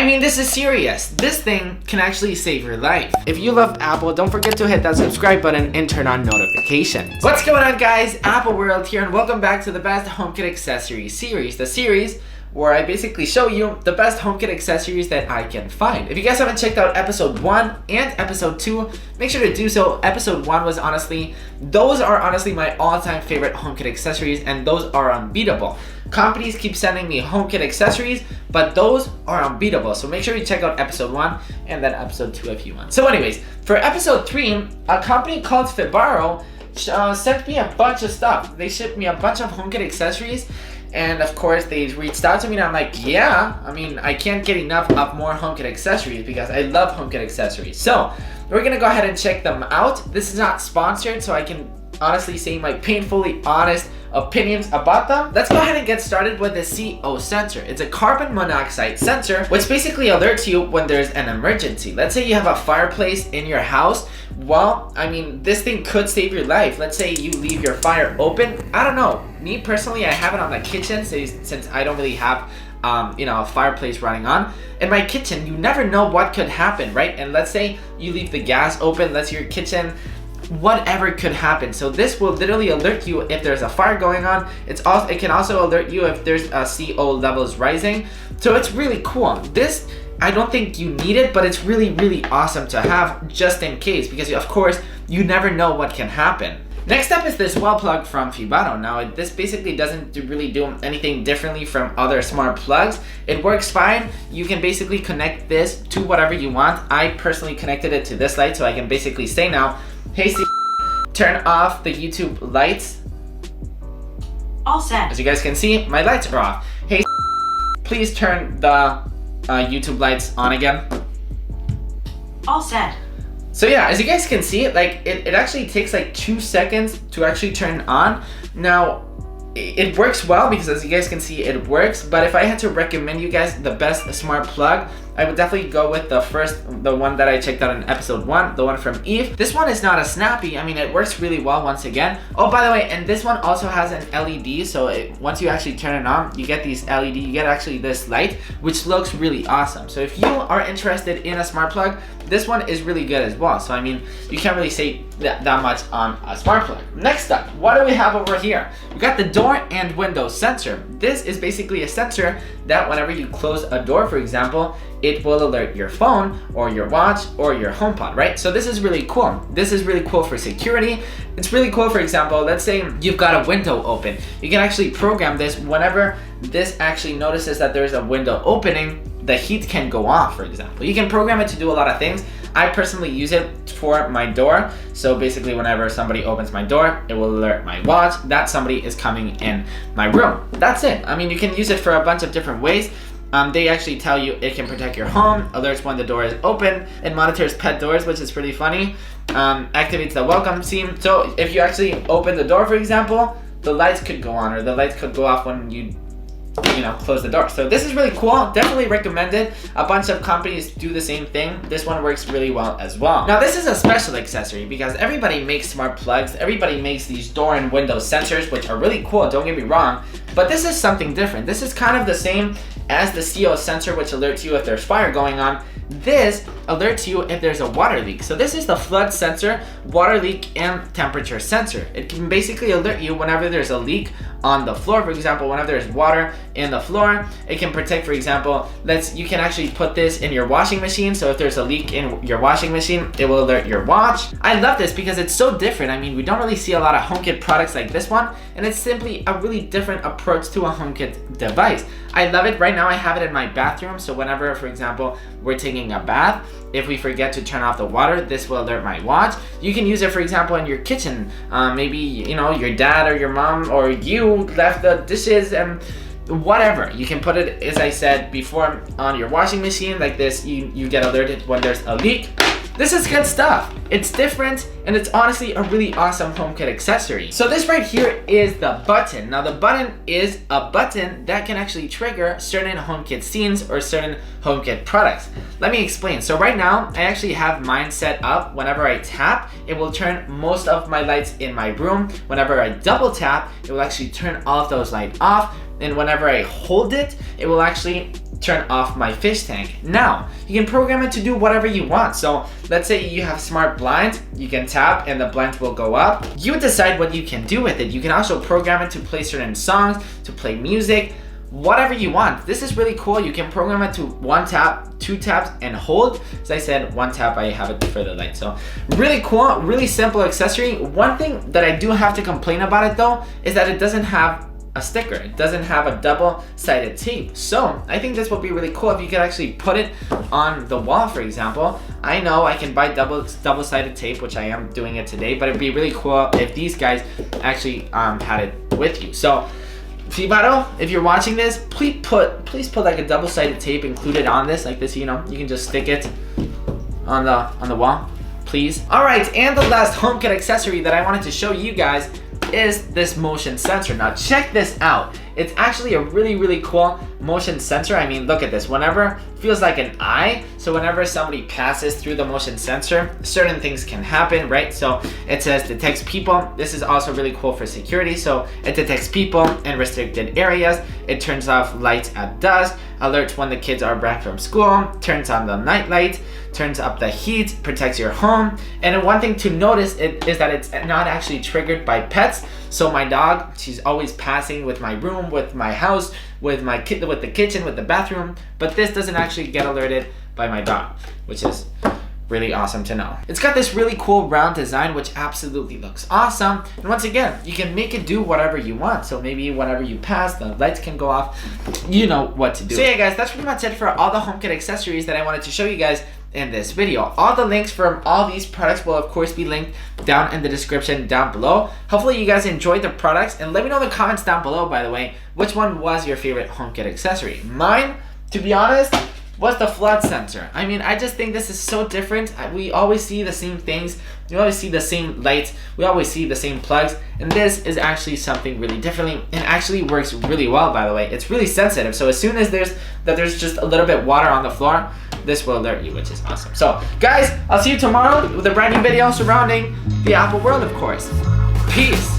mean, this is serious. This thing can actually save your life. If you love Apple, don't forget to hit that subscribe button and turn on notifications. What's going on, guys? Apple World here, and welcome back to the best HomeKit Accessories series. The series where I basically show you the best HomeKit accessories that I can find. If you guys haven't checked out episode 1 and episode 2, make sure to do so. Episode 1 was those are honestly my all-time favorite HomeKit accessories, and those are unbeatable. Companies keep sending me HomeKit accessories, but those are unbeatable. So make sure you check out episode 1 and then episode 2 if you want. So anyways, for episode 3, a company called Fibaro sent me a bunch of stuff. They shipped me a bunch of HomeKit accessories. And of course, they reached out to me, and I'm like, yeah, I mean, I can't get enough of more HomeKit accessories because I love HomeKit accessories. So we're gonna go ahead and check them out. This is not sponsored, so I can honestly say my painfully honest opinions about them. Let's go ahead and get started with the CO sensor. It's a carbon monoxide sensor, which basically alerts you when there's an emergency. Let's say you have a fireplace in your house. Well, I mean, this thing could save your life. Let's say you leave your fire open. I don't know. Me personally, I have it on the kitchen since I don't really have a fireplace running on. In my kitchen, you never know what could happen, right? And let's say you leave the gas open, that's your kitchen, whatever could happen. So this will literally alert you if there's a fire going on. It can also alert you if there's a CO levels rising. So it's really cool. This, I don't think you need it, but it's really, really awesome to have just in case, because of course, you never know what can happen. Next up is this wall plug from Fibaro. Now, this basically doesn't really do anything differently from other smart plugs. It works fine. You can basically connect this to whatever you want. I personally connected it to this light, so I can basically say now, hey Siri, turn off the YouTube lights. All set. As you guys can see, my lights are off. Hey Siri, please turn the YouTube lights on again. All set. So yeah, as you guys can see, like it actually takes like 2 seconds to actually turn on. Now, it works well because as you guys can see, it works. But if I had to recommend you guys the best smart plug, I would definitely go with the one that I checked out in episode 1, the one from Eve. This one is not a snappy. I mean, it works really well once again. Oh, by the way, and this one also has an LED. So once you actually turn it on, you get these LED, you get actually this light, which looks really awesome. So if you are interested in a smart plug, this one is really good as well. So I mean, you can't really say that much on a smart plug. Next up, what do we have over here? We got the door and window sensor. This is basically a sensor that whenever you close a door, for example, it will alert your phone or your watch or your HomePod, right? So this is really cool. This is really cool for security. It's really cool, for example, let's say you've got a window open. You can actually program this whenever this actually notices that there's a window opening, the heat can go off, for example. You can program it to do a lot of things. I personally use it for my door. So basically whenever somebody opens my door, it will alert my watch that somebody is coming in my room. That's it. I mean, you can use it for a bunch of different ways. They actually tell you it can protect your home, alerts when the door is open, it monitors pet doors, which is pretty funny, activates the welcome scene. So if you actually open the door, for example, the lights could go on or the lights could go off when you close the door. So this is really cool. Definitely recommend it. A bunch of companies do the same thing. This one works really well as well. Now this is a special accessory because everybody makes smart plugs. Everybody makes these door and window sensors, which are really cool, don't get me wrong. But this is something different. This is kind of the same as the CO sensor, which alerts you if there's fire going on. This alerts you if there's a water leak. So this is the flood sensor, water leak, and temperature sensor. It can basically alert you whenever there's a leak on the floor. For example, whenever there's water in the floor, it can protect, for example, you can actually put this in your washing machine. So if there's a leak in your washing machine, it will alert your watch. I love this because it's so different. I mean, we don't really see a lot of HomeKit products like this one, and it's simply a really different approach to a HomeKit device. I love it. Right now I have it in my bathroom, so whenever, for example, we're taking a bath, if we forget to turn off the water, this will alert my watch. You can use it, for example, in your kitchen. Maybe, your dad or your mom or you left the dishes and whatever. You can put it, as I said before, on your washing machine like this. You get alerted when there's a leak. This is good stuff. It's different, and it's honestly a really awesome HomeKit accessory. So this right here is the button. Now the button is a button that can actually trigger certain HomeKit scenes or certain HomeKit products. Let me explain. So right now, I actually have mine set up. Whenever I tap, it will turn most of my lights in my room. Whenever I double tap, it will actually turn all of those lights off. and whenever I hold it, it will actually turn off my fish tank. Now, you can program it to do whatever you want. So let's say you have smart blinds, you can tap and the blinds will go up. You decide what you can do with it. You can also program it to play certain songs, to play music, whatever you want. This is really cool. You can program it to 1 tap, 2 taps, and hold. As I said, 1 tap, I have it for the light. So really cool, really simple accessory. One thing that I do have to complain about it though, is that it doesn't have a sticker. It doesn't have a double-sided tape. So I think this would be really cool if you could actually put it on the wall, for example. I know I can buy double-sided tape, which I am doing it today, but it'd be really cool if these guys actually had it with you. So Fibaro, if you're watching this, please put like a double-sided tape included on this, like this, you know, you can just stick it on the wall, please. All right, and the last HomeKit accessory that I wanted to show you guys is this motion sensor. Now check this out. It's actually a really cool motion sensor. I mean, look at this. Whenever, feels like an eye, so whenever somebody passes through the motion sensor, certain things can happen, right? So it says detects people. This is also really cool for security. So it detects people in restricted areas. It turns off lights at dusk, alerts when the kids are back from school, turns on the night light, turns up the heat, protects your home. And one thing to notice is that it's not actually triggered by pets. So my dog, she's always passing with my room, with my house, with my with the kitchen, with the bathroom, but this doesn't actually get alerted by my dog, which is really awesome to know. It's got this really cool round design, which absolutely looks awesome. And once again, you can make it do whatever you want. So maybe whenever you pass, the lights can go off. You know what to do. So yeah, guys, that's pretty much it for all the HomeKit accessories that I wanted to show you guys in this video. All the links from all these products will of course be linked down in the description down below. Hopefully you guys enjoyed the products, and let me know in the comments down below, by the way, which one was your favorite HomeKit accessory. Mine, to be honest, was the flood sensor. I mean, I just think this is so different. We always see the same things. We always see the same lights. We always see the same plugs. And this is actually something really differently, and actually works really well, by the way. It's really sensitive. So as soon as there's just a little bit water on the floor, this will alert you, which is awesome. So guys, I'll see you tomorrow with a brand new video surrounding the Apple world, of course. Peace.